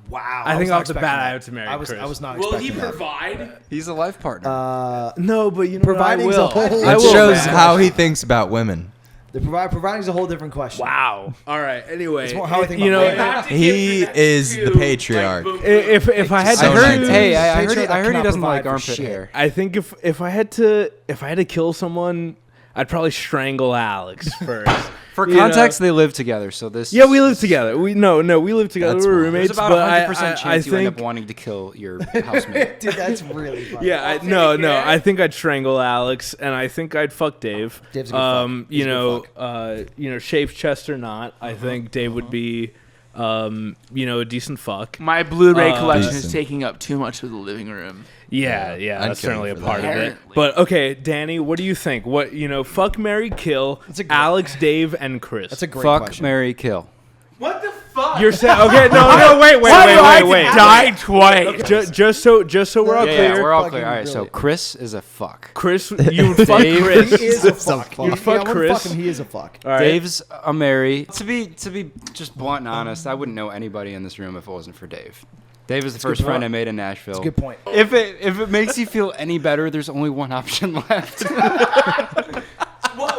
Wow. I think was not off the expecting bat, that. I have to marry I was Chris. not Will he expecting that. provide? He's a life partner. No, but you know Providing's what, I will. a whole- I It will, shows man. how he thinks about women. Providing's a whole different question. Wow. All right. Anyway, It's more how I think you about know, women. Have to He give the is next the two, patriarch. boom, boom. if I had So to nice. choose, Hey, I Patriot heard. that I heard he cannot doesn't provide like for armpit shit. hair. I think if I had to kill someone, I'd probably strangle Alex first. For You know? context, they live together, so this. Yeah, we live together. We live together. That's We're fine. roommates. There's about but 100% I chance you end think, up wanting to kill your housemate. Dude, that's really funny. yeah, take it. I think I'd strangle Alex, and I think I'd fuck Dave. Dave's a good fuck. He's a good shaved chest or not, I think Dave would be, a decent fuck. My Blu-ray collection is Decent. taking up too much of the living room. Yeah, I'd that's kill certainly a him for part that. of it. Apparently. But okay, Danny, what do you think? What fuck, marry, kill a great- Alex, Dave, and Chris. That's a great Fuck, question. marry, kill. What the fuck? You're saying okay? No, wait. Die twice. Just so we're all Yeah, clear. we're all clear. All right, so Brilliant. Chris is a fuck. Chris, you would fuck Dave Chris. He is a fuck. You fuck I wouldn't Chris. fuck him. He is a fuck. All right. Dave's a Mary. To be just blunt and honest, I wouldn't know anybody in this room if it wasn't for Dave. Dave is the first friend I made in Nashville. That's a good point. If it makes you feel any better, there's only one option left.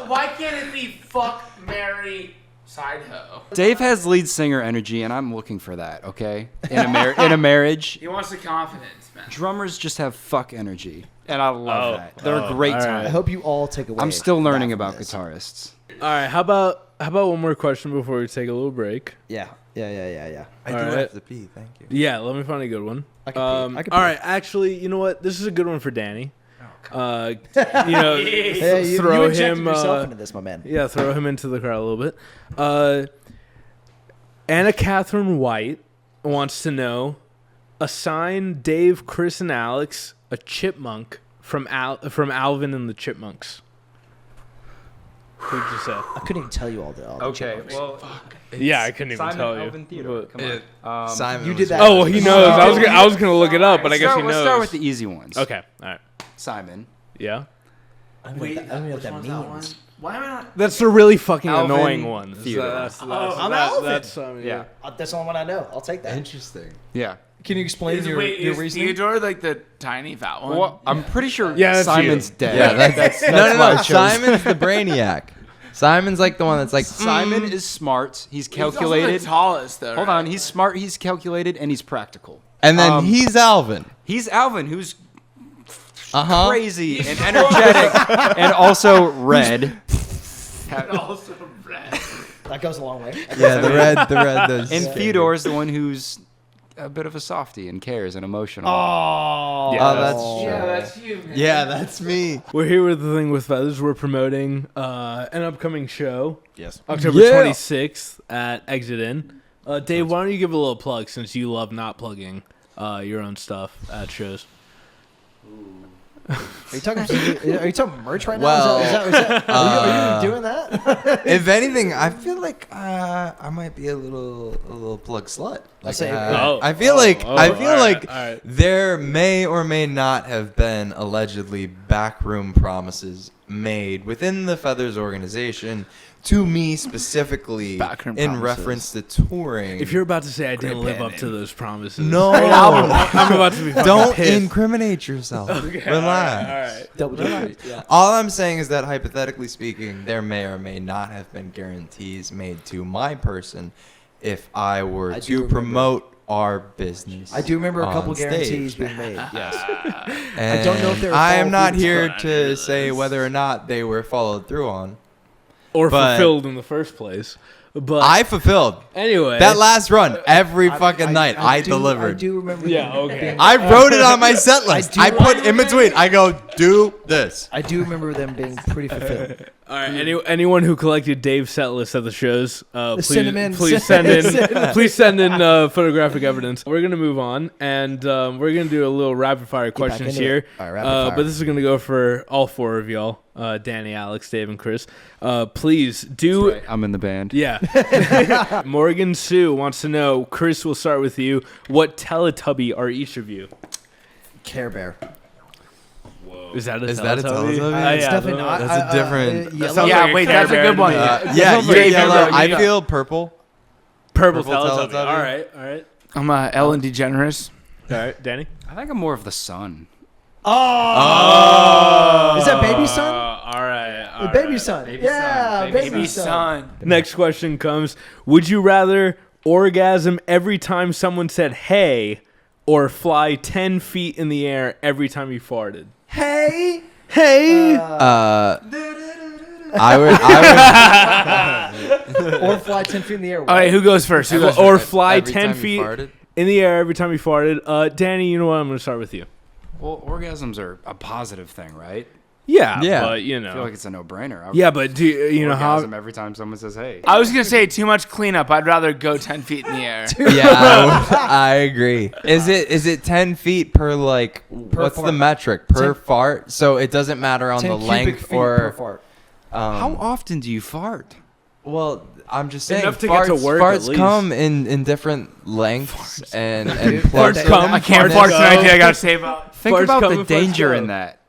Why can't it be fuck, marry, side hoe? Dave has lead singer energy, and I'm looking for that. Okay, in a marriage, He wants the confidence, man. drummers just have fuck energy, and I love that. They're a great all time. right. I hope you all take away. I'm still learning that from about this. guitarists. All right. How about one more question before we take a little break? Yeah. I do All right. have to pee. Thank you. Yeah. Let me find a good one. I can pee. I can all pee. right. Actually, you know what? This is a good one for Danny. Hey, you throw injected him. yourself into this, my man. Yeah, throw him into the crowd a little bit. Anna Catherine White wants to know: assign Dave, Chris, and Alex a chipmunk from Alvin and the Chipmunks. What'd you say? I couldn't even tell you all the Okay, chipmunks. well, Yeah, I couldn't even Simon tell you. Alvin Theodore. Come on. Simon you was did that. right. Oh, well, he knows. I was gonna look it up, but I guess he knows. Let's start with the easy ones. Okay, all right. Simon. Yeah, I don't even know what that means. Why am I not? that's the really fucking Alvin annoying one. Theodore. I'm Alvin. That's Yeah. That's the only one I know. I'll take that. Interesting. Yeah. Can you explain your Is reasoning? Theodore like the tiny fat one? Well, I'm pretty sure Yeah, that's Simon's you. dead. Yeah, that's why I no. chose- Simon's the brainiac. Simon's like the one that's like Simon is smart. He's He's also calculated. the tallest, though. Hold right? on. He's smart. He's calculated, and he's practical. and then he's Alvin. He's Alvin, who's Uh-huh. crazy and energetic, and also red. Also red. That goes a long way. Yeah, the red does. And Theodore's the one who's a bit of a softie and cares and emotional. Oh, Yeah, that's Yeah, that's you, man. Yeah, that's me. We're here with the thing with feathers. We're promoting an upcoming show. Yes. October Yeah. 26th at Exit In. Dave, why don't you give a little plug since you love not plugging your own stuff at shows? Are you talking merch right now? Well, are you doing that? If anything, I feel like I might be a little plug slut. Like, say- I feel like all right. there may or may not have been allegedly backroom promises made within the Feathers organization to me specifically Backroom in promises. reference to touring. If you're about to say I didn't live up to those promises, no, I'm about to be fucking don't pissed. incriminate yourself. Relax. All right. Double down. Yeah. All I'm saying is that hypothetically speaking, there may or may not have been guarantees made to my person if I were I do to remember. promote our business. I do remember a on couple stage. guarantees being made. Yes. And I don't know if they were I am followed not through. here to say whether or not they were followed through on. Or But- fulfilled in the first place. But I fulfilled anyway, that last run every fucking night. I do- delivered. I do remember. Yeah, them okay. being- I wrote it on my set list. do I put in between. I go, do this. I do remember them being pretty fulfilled. all right. Anyone who collected Dave's set list at the shows, please Send 'em in. please send in please send in photographic evidence. We're gonna move on, and we're gonna do a little rapid fire questions into here. it. All right, rapid fire. But this is gonna go for all four of y'all: Danny, Alex, Dave, and Chris. Please do. I'm in the band. Yeah. Morgan Sue wants to know. Chris, we'll start with you. What Teletubby are each of you? Care Bear. Is that a Is that a Teletubby? Teletubby? It's definitely not. That's a different- Yellow. sounds Yeah, like a wait, Care that's a Bear good to one. me. Yeah, sounds you're like a yellow. Care Bear. I feel purple. Purple Purple Teletubby. Teletubby. All right, all right, I'm Ellen DeGeneres. all right. Danny. I think I'm more of the sun. Oh. Is that Baby Son? All right. The Baby Son. Yeah, Baby Son. Son. Next question comes: would you rather orgasm every time someone said "hey," or fly 10 feet in the air every time you farted? Hey. Hey. I would. Or fly 10 feet in the air. All right, who goes first? Who goes or first? fly Every 10 time you feet farted? in the air every time you farted. Danny, you know what? I'm going to start with you. Well, orgasms are a positive thing, right? Yeah, Yeah. but you I feel know. like it's a no-brainer. Yeah, but do you know how? Orgasm every time someone says "hey." I was gonna say too much cleanup. I'd rather go 10 feet in the air. Yeah, I agree. Is it 10 feet per like? What's the fart. metric per fart? So it doesn't matter on 10 the cubic length feet per or. fart. How often do you fart? Well, I'm just saying, Enough to get to work, at farts least. come in different lengths and Farts come. I can't farts fart go. tonight. I gotta save up. Think Farts about come the and farts danger go. in that.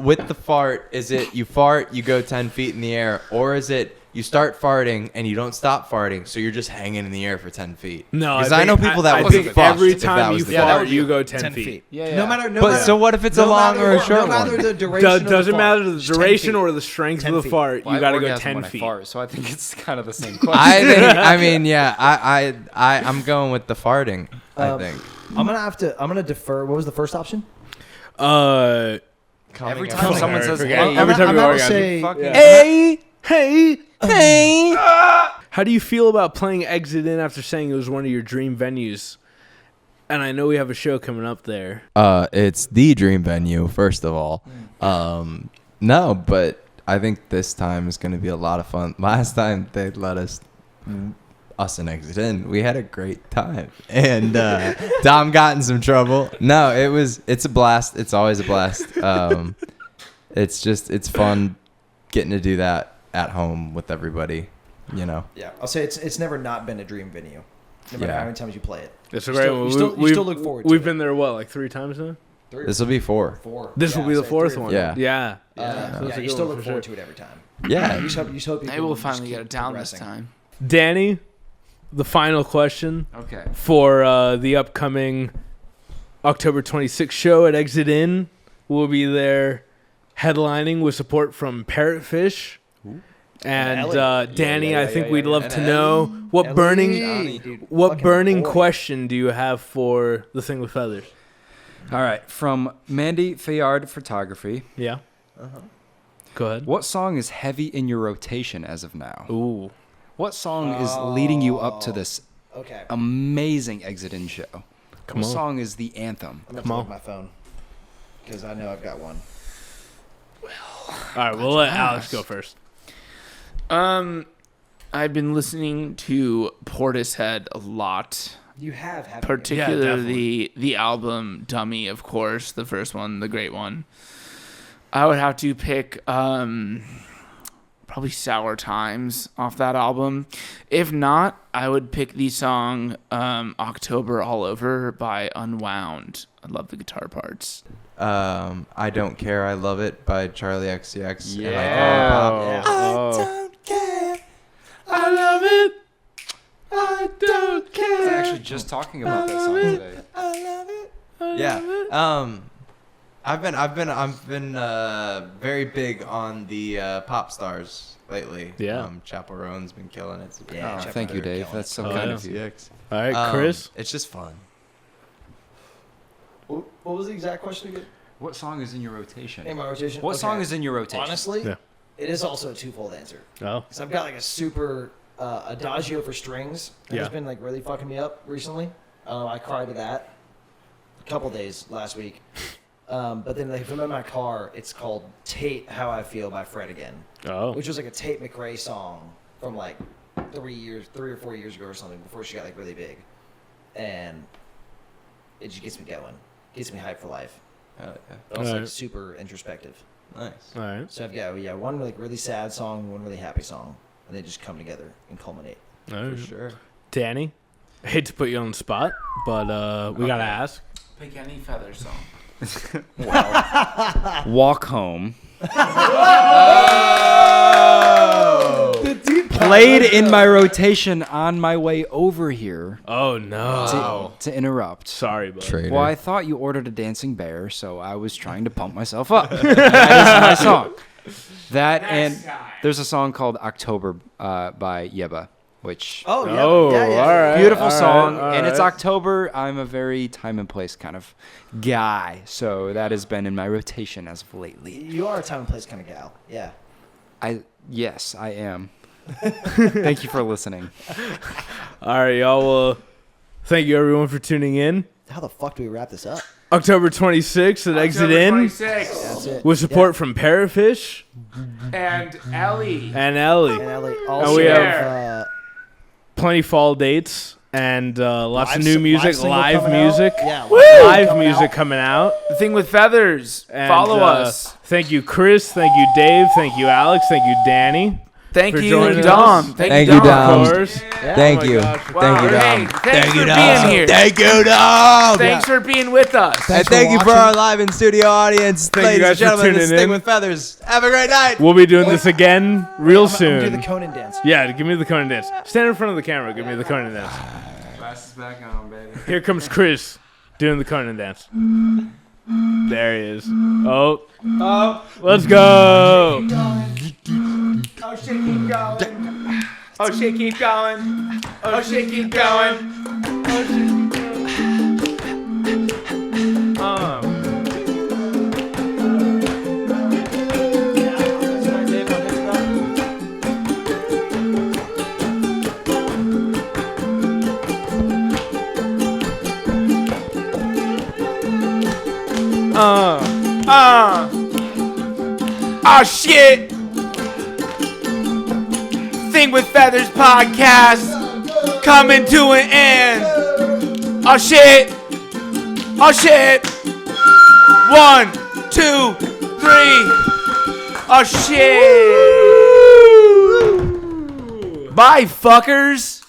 with the fart, is it you fart, you go 10 feet in the air, or is it you start farting and you don't stop farting, so you're just hanging in the air for 10 feet? No, because I know people that I would think get fucked every if that time was you the case. fart, you go 10 feet. Yeah, No matter. But so what if it's a long or a short no matter one? the duration. Doesn't matter the Just 10 duration feet. or the strength 10 of the feet. fart. Well, You got to I go orgasm 10 when I feet. fart, so I think it's kind of the same question. I mean, yeah, I'm going with the farting. I think. I'm gonna defer. What was the first option? Every Coming time out. someone says, Forget "Hey," it. Every time I'm you gonna orgasm. say. fucking- Hey. How do you feel about playing Exit In after saying it was one of your dream venues? And I know we have a show coming up there. It's the dream venue, first of all. No, but I think this time is going to be a lot of fun. Last time they let us and Exit In, we had a great time, and Dom got in some trouble. No, it's a blast. It's always a blast. It's fun getting to do that at home with everybody. You know. Yeah, I'll say it's never not been a dream venue. No matter Yeah. how many times you play it. It's a You great still- one. you still- you We've- still look forward to We've it. been there, what, like 3 times now? This will be 4. 4. This will be the say 4th 3 or one. 4. Yeah. Yeah. Yeah, that's a you good still one look for forward sure. to it every time. Yeah. You just hope you Maybe can we'll just finally keep get it down this progressing. time. Danny, the final question Okay. for the upcoming October 26th show at Exit In. We'll be there headlining with support from Parrotfish. And Ellie. Danny, I think we'd love And to know what Ellie, burning dude, what fucking burning boy. question do you have for the thing with feathers? All right. From Mandy Fayard Photography. Yeah. Go ahead. What song is heavy in your rotation as of now? Ooh. What song is leading you up to this Okay. amazing Exit In show? Come What on. song is the anthem? I'm gonna Come look on. at my phone because I know I've got one. All right, we'll let Alex go first. I've been listening to Portishead a lot, You have, haven't particularly the album Dummy, of course, the first one, the great one. I would have to pick probably Sour Times off that album. If not, I would pick the song October All Over by Unwound. I love the guitar parts. I Don't Care, I Love It by Charlie XCX. and Yeah. don't care. I love it. I don't care. I was actually just talking about that song today. Yeah. I've been very big on the pop stars lately. Yeah. Chapel Roan's been killing it. Yeah, Oh, check thank out you, their Dave. killing That's so Oh, kind yeah. of you. XCX. All right, Chris. It's just fun. What was the exact question again? What song is in your rotation? In my rotation. What song Okay. is in your rotation? Honestly, Yeah. it is also a twofold answer. Oh. Because I've got like a super adagio for strings that has Yeah. been like really fucking me up recently. I cried to that a couple days last week. But then like, if I'm in my car, it's called Tate How I Feel by Fred Again, Oh. which was like a Tate McRae song from like 3 or 4 years ago or something before she got like really big. And it just gets me going, gets me hyped for life. Yeah. But also like Alright. super introspective. Nice. All right. So I've got one like really sad song, one really happy song, and they just come together and culminate. All For right. sure. Danny, I hate to put you on the spot, but we got to ask. Pick any feather song. Walk Home. Played in my rotation on my way over here Oh, no. to interrupt. Sorry, bud. Traitor. Well, I thought you ordered a dancing bear, so I was trying to pump myself up. That is my song. That and there's a song called October by Yeba, which Oh, Oh, all right. beautiful all song, right, all and it's right. October. I'm a very time and place kind of guy, so that has been in my rotation as of lately. You are a time and place kind of gal. Yeah. Yes, I am. Thank you for listening. All right, y'all. Well, thank you, everyone, for tuning in. How the fuck do we wrap this up? October 26th at Exit In That's it. with support from Parrotfish And Ellie. and Ellie. And Ellie, And also we have Plenty fall dates and lots of live new si- music, single live coming out. music. Yeah, Live coming music out. coming out. The thing with feathers. And, Follow us. Thank you, Chris. Thank you, Dave. Thank you, Alex. Thank you, Danny. Thank for you, joining Dom. us. Thank Thank you, you, Dom. Of Dom. course. Thank Oh my you. gosh. Thank you, Hey, Dom. thanks for being here. Thank you, Dom. Thanks for being with us. And Thanks for thank you for watching. our live in studio audience, Thank you ladies guys and for gentlemen. This is tuning Sting in. with Feathers. Have a great night. We'll be doing this again real I'm soon. gonna do the Conan dance. Yeah, give me the Conan dance. Stand in front of the camera. Give me the Conan dance. Glasses back on, baby. Here comes Chris doing the Conan dance. There he is. Oh. Let's go. Oh shit, keep going. Oh shit, keep going. Oh shit, keep going. Oh shit. Thing with Feathers podcast coming to an end. Oh shit. Oh shit. 1, 2, 3. Oh shit. Bye, fuckers.